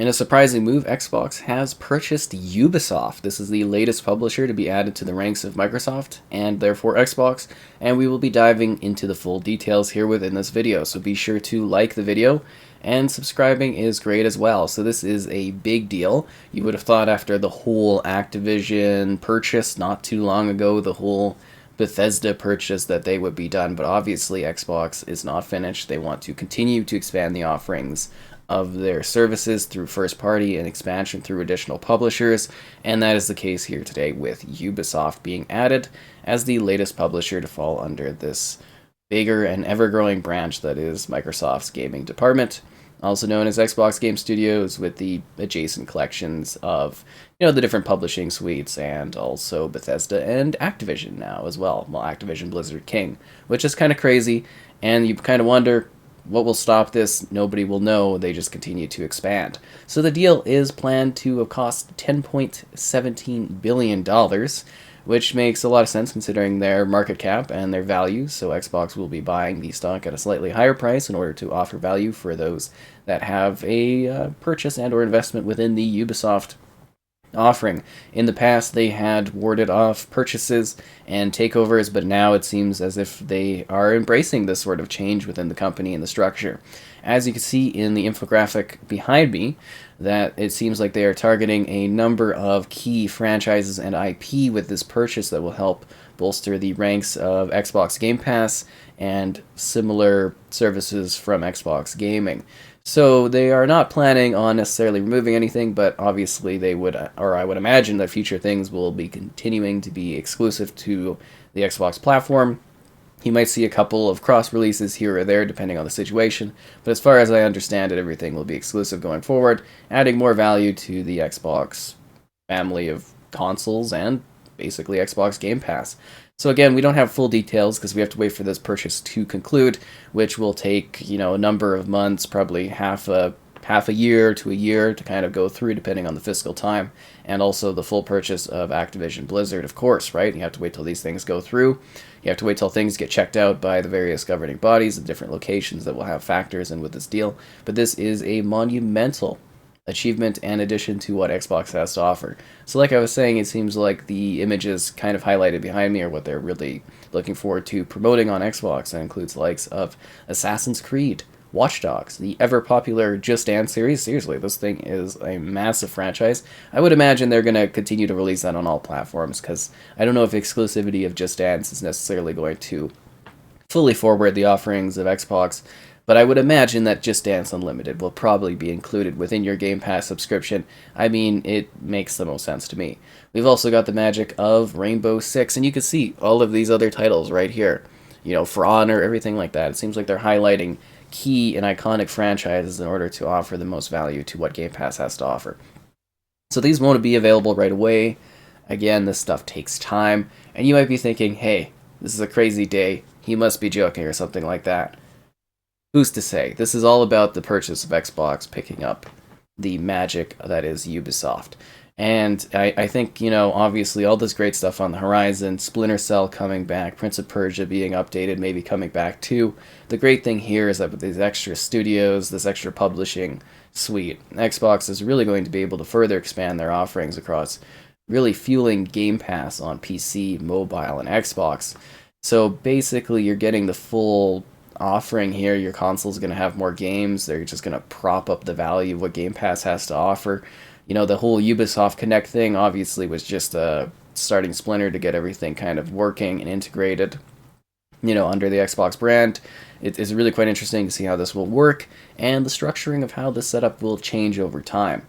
In a surprising move, Xbox has purchased Ubisoft. This is the latest publisher to be added to the ranks of Microsoft and therefore Xbox, and we will be diving into the full details here within this video. So be sure to like the video, and subscribing is great as well. So this is a big deal. You would have thought after the whole Activision purchase not too long ago, the whole Bethesda purchase, that they would be done, but obviously Xbox is not finished. They want to continue to expand the offerings of their services through first party and expansion through additional publishers, and that is the case here today with Ubisoft being added as the latest publisher to fall under this bigger and ever-growing branch that is Microsoft's gaming department, also known as Xbox Game Studios, with the adjacent collections of, the different publishing suites, and also Bethesda and Activision now as well. Well, Activision Blizzard King, which is kind of crazy, and you kind of wonder, what will stop this? Nobody will know. They just continue to expand. So the deal is planned to cost $10.17 billion, which makes a lot of sense considering their market cap and their value. So Xbox will be buying the stock at a slightly higher price in order to offer value for those that have a purchase and or investment within the Ubisoft offering. In the past, they had warded off purchases and takeovers, but now it seems as if they are embracing this sort of change within the company and the structure. As you can see in the infographic behind me, that it seems like they are targeting a number of key franchises and IP with this purchase that will help bolster the ranks of Xbox Game Pass and similar services from Xbox Gaming. So they are not planning on necessarily removing anything, but obviously they would, or I would imagine that future things will be continuing to be exclusive to the Xbox platform. You might see a couple of cross-releases here or there depending on the situation, but as far as I understand it, everything will be exclusive going forward, adding more value to the Xbox family of consoles and basically Xbox Game Pass. So again, we don't have full details because we have to wait for this purchase to conclude, which will take, a number of months, probably half a year to a year to kind of go through depending on the fiscal time, and also the full purchase of Activision Blizzard, of course, right? You have to wait till these things go through. You have to wait till things get checked out by the various governing bodies at different locations that will have factors in with this deal. But this is a monumental achievement and addition to what Xbox has to offer. So like I was saying, it seems like the images kind of highlighted behind me are what they're really looking forward to promoting on Xbox. That includes the likes of Assassin's Creed, Watch Dogs, the ever-popular Just Dance series. Seriously, this thing is a massive franchise. I would imagine they're going to continue to release that on all platforms, because I don't know if exclusivity of Just Dance is necessarily going to fully forward the offerings of Xbox, but I would imagine that Just Dance Unlimited will probably be included within your Game Pass subscription. I mean, it makes the most sense to me. We've also got the magic of Rainbow Six, and you can see all of these other titles right here. For Honor, everything like that. It seems like they're highlighting key and iconic franchises in order to offer the most value to what Game Pass has to offer. So these won't be available right away. Again, this stuff takes time, and you might be thinking, hey, this is a crazy day. He must be joking or something like that. Who's to say? This is all about the purchase of Xbox picking up the magic that is Ubisoft. And I think, obviously all this great stuff on the horizon, Splinter Cell coming back, Prince of Persia being updated, maybe coming back too. The great thing here is that with these extra studios, this extra publishing suite, Xbox is really going to be able to further expand their offerings across, really fueling Game Pass on PC, mobile, and Xbox. So basically you're getting the full offering here. Your console's going to have more games. They're just going to prop up the value of what Game Pass has to offer. The whole Ubisoft Connect thing obviously was just a starting splinter to get everything kind of working and integrated, under the Xbox brand. It is really quite interesting to see how this will work and the structuring of how the setup will change over time.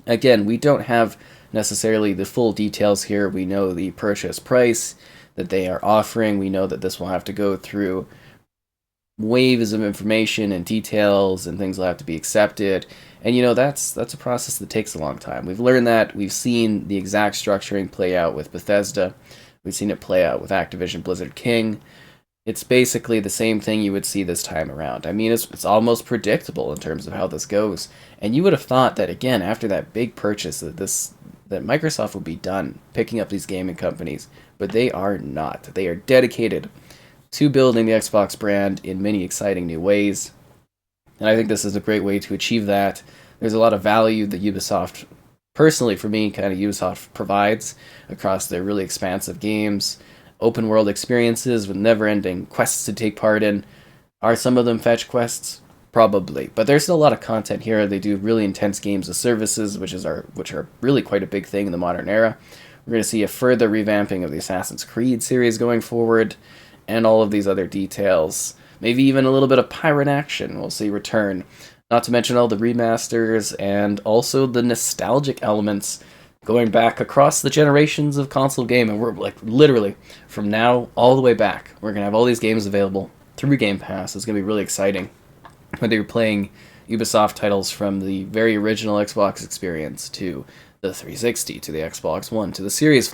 Again, we don't have necessarily the full details here. We know the purchase price that they are offering. We know that this will have to go through waves of information and details, and things will have to be accepted. And that's a process that takes a long time. We've learned that. We've seen the exact structuring play out with Bethesda. We've seen it play out with Activision Blizzard King. It's basically the same thing you would see this time around. I mean, it's almost predictable in terms of how this goes. And you would have thought that, again, after that big purchase, that Microsoft would be done picking up these gaming companies, but they are not. They are dedicated to building the Xbox brand in many exciting new ways. And I think this is a great way to achieve that. There's a lot of value that Ubisoft, personally for me, kind of Ubisoft provides across their really expansive games, open world experiences with never ending quests to take part in. Are some of them fetch quests? Probably, but there's still a lot of content here. They do really intense games of services, which are really quite a big thing in the modern era. We're going to see a further revamping of the Assassin's Creed series going forward, and all of these other details. Maybe even a little bit of pirate action we'll see return. Not to mention all the remasters and also the nostalgic elements going back across the generations of console gaming. We're like literally from now all the way back. We're going to have all these games available through Game Pass. It's going to be really exciting. Whether you're playing Ubisoft titles from the very original Xbox experience to the 360 to the Xbox One to the Series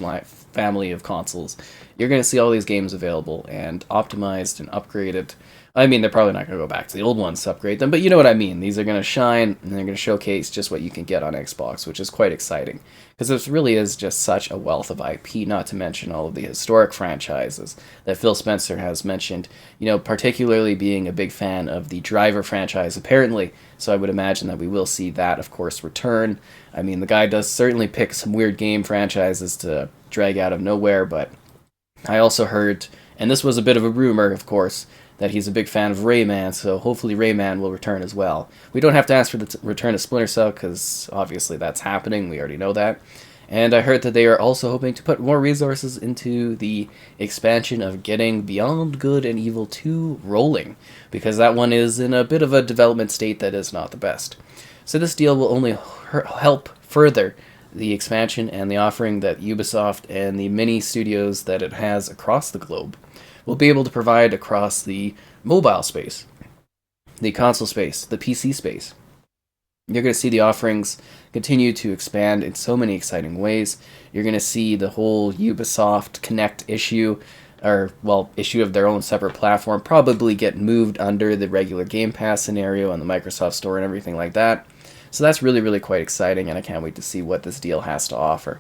family of consoles, you're going to see all these games available and optimized and upgraded. I mean, they're probably not going to go back to the old ones to upgrade them, but you know what I mean. These are going to shine, and they're going to showcase just what you can get on Xbox, which is quite exciting. Because this really is just such a wealth of IP, not to mention all of the historic franchises that Phil Spencer has mentioned, you know, particularly being a big fan of the Driver franchise, apparently. So I would imagine that we will see that, of course, return. I mean, the guy does certainly pick some weird game franchises to drag out of nowhere, but I also heard, and this was a bit of a rumor, of course, that he's a big fan of Rayman, so hopefully Rayman will return as well. We don't have to ask for the return of Splinter Cell, because obviously that's happening, we already know that. And I heard that they are also hoping to put more resources into the expansion of getting Beyond Good and Evil 2 rolling, because that one is in a bit of a development state that is not the best. So this deal will only help further the expansion and the offering that Ubisoft and the many studios that it has across the globe will be able to provide across the mobile space, the console space, the PC space. You're going to see the offerings continue to expand in so many exciting ways. You're going to see the whole Ubisoft Connect issue, issue of their own separate platform, probably get moved under the regular Game Pass scenario and the Microsoft Store and everything like that. So that's really, really quite exciting, and I can't wait to see what this deal has to offer.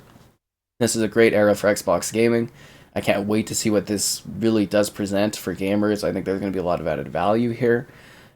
This is a great era for Xbox gaming. I can't wait to see what this really does present for gamers. I think there's going to be a lot of added value here.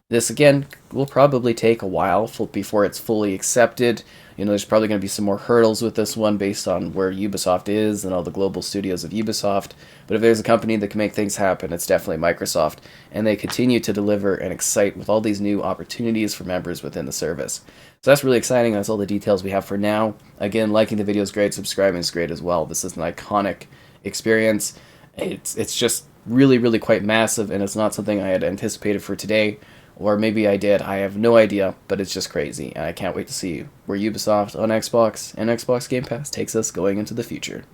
This, again, will probably take a while before it's fully accepted. You know, there's probably going to be some more hurdles with this one based on where Ubisoft is and all the global studios of Ubisoft. But if there's a company that can make things happen, it's definitely Microsoft. And they continue to deliver and excite with all these new opportunities for members within the service. So that's really exciting. That's all the details we have for now. Again, liking the video is great. Subscribing is great as well. This is an iconic experience. It's just really, really quite massive, and it's not something I had anticipated for today. Or maybe I did, I have no idea, but it's just crazy, and I can't wait to see where Ubisoft on Xbox and Xbox Game Pass takes us going into the future.